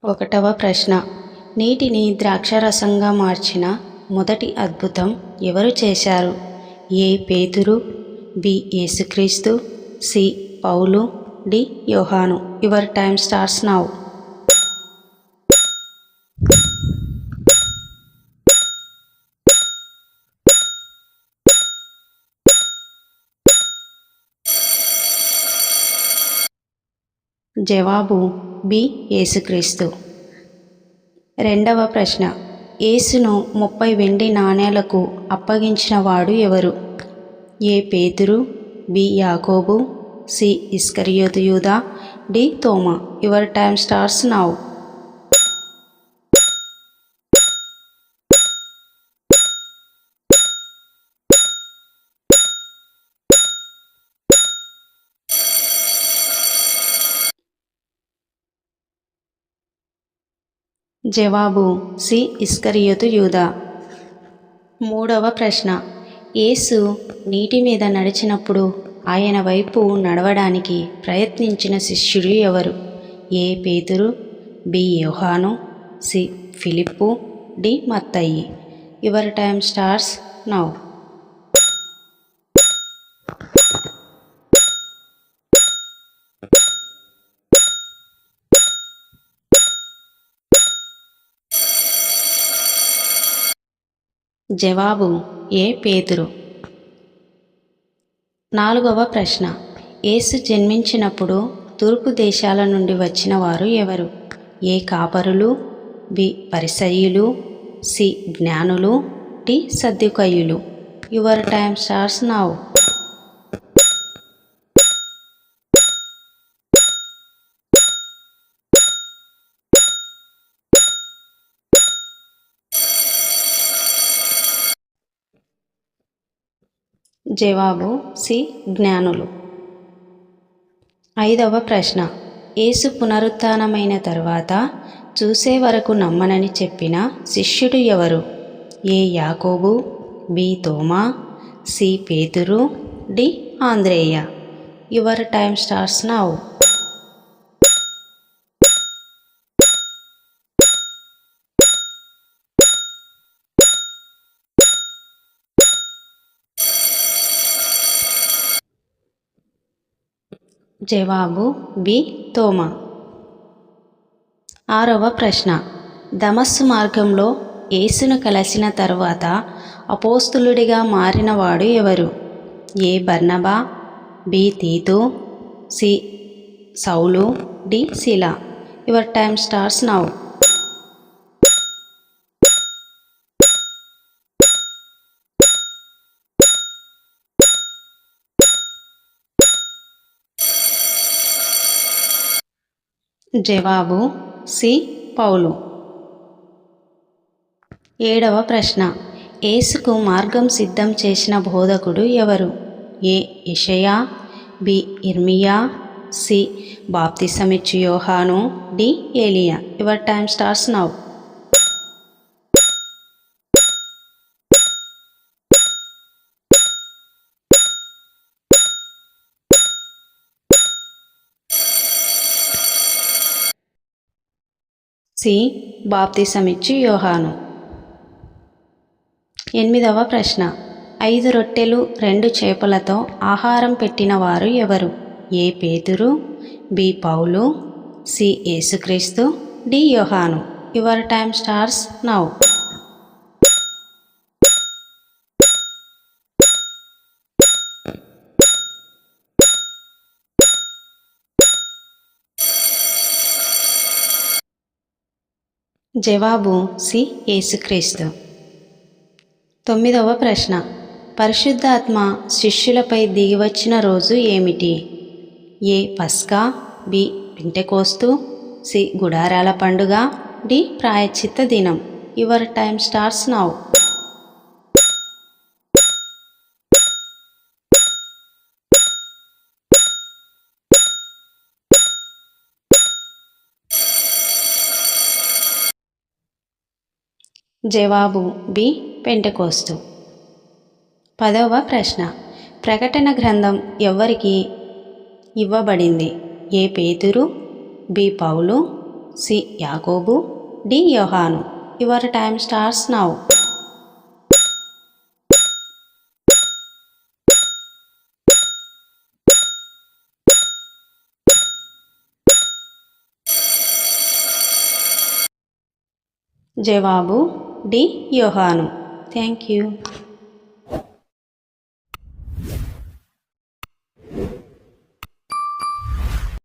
ఒకటవ ప్రశ్న. నీటిని ద్రాక్షరసంగా మార్చిన మొదటి అద్భుతం ఎవరు చేశారు? ఏ పేతురు, బి యేసుక్రీస్తు, సి పౌలు, డి యోహాను. Your time starts now. జవాబు బి యేసుక్రీస్తు. రెండవ ప్రశ్న. యేసును 30 వెండి నాణేలకు అప్పగించిన వాడు ఎవరు? ఏ పేతురు, బి యాకోబు, సి ఇస్కరియోతు యూదా, డి తోమా. Your time starts now. జవాబు సి ఇస్కరియోతు యూదా. మూడవ ప్రశ్న. యేసు నీటి మీద నడిచినప్పుడు ఆయన వైపు నడవడానికి ప్రయత్నించిన శిష్యుడు ఎవరు? ఏ పేతురు, బి యోహాను, C Philip, D Mattayi. Your time starts now. జవాబు ఏ పేతురు. నాలుగవ ప్రశ్న. యేసు జన్మించినప్పుడు తూర్పు దేశాల నుండి వచ్చిన వారు ఎవరు? ఏ కాపరులు, బి పరిసయ్యులు, సి జ్ఞానులు, డి సద్దుకయ్యులు. Your time starts now. జవాబు సి జ్ఞానులు. ఐదవ ప్రశ్న. యేసు పునరుత్థానమైన తరువాత చూసే వరకు నమ్మనని చెప్పిన శిష్యుడు ఎవరు? ఏ యాకోబు, బి తోమా, సి పేతురు, డి ఆంద్రేయ. Your time starts now. జవాబు బి తోమా. ఆరవ ప్రశ్న. దమస్సు మార్గంలో యేసును కలిసిన తరువాత అపోస్తులుడిగా మారినవాడు ఎవరు? ఏ బర్నబా, బి తీతు, సి సౌలు, డి శిలా. Your time starts now. జవాబు సి పౌలు. ఏడవ ప్రశ్న. యేసుకు మార్గం సిద్ధం చేసిన బోధకుడు ఎవరు? ఏ యెషయా, బి ఇర్మియా, సి బాప్తిసమిచ్చు యోహాను, డి ఏలియా. Your time starts now. C బాప్తిసమిచ్చు యోహాను. ఎనిమిదవ ప్రశ్న. 5 రొట్టెలు 2 చేపలతో ఆహారం పెట్టిన వారు ఎవరు? ఏ పేతురు, బి పౌలు, సి యేసుక్రీస్తు, డి యోహాను. Your time starts now. జవాబు సి యేసుక్రీస్తు. 9వ ప్రశ్న. పరిశుద్ధాత్మ శిష్యులపై దిగివచ్చిన రోజు ఏమిటి? ఏ పస్కా, బి పెంటెకోస్తు, సి గుడారాల పండుగ, డి ప్రాయశ్చిత్త దినం. Your time starts now. జవాబు బి పెంటెకోస్తు. 10వ ప్రశ్న. ప్రకటన గ్రంథం ఎవరికి ఇవ్వబడింది? ఏ పేతురు, బి పౌలు, సి యాకోబు, డి యోహాను. Your time starts now. జవాబు డి యోహాను. Thank you.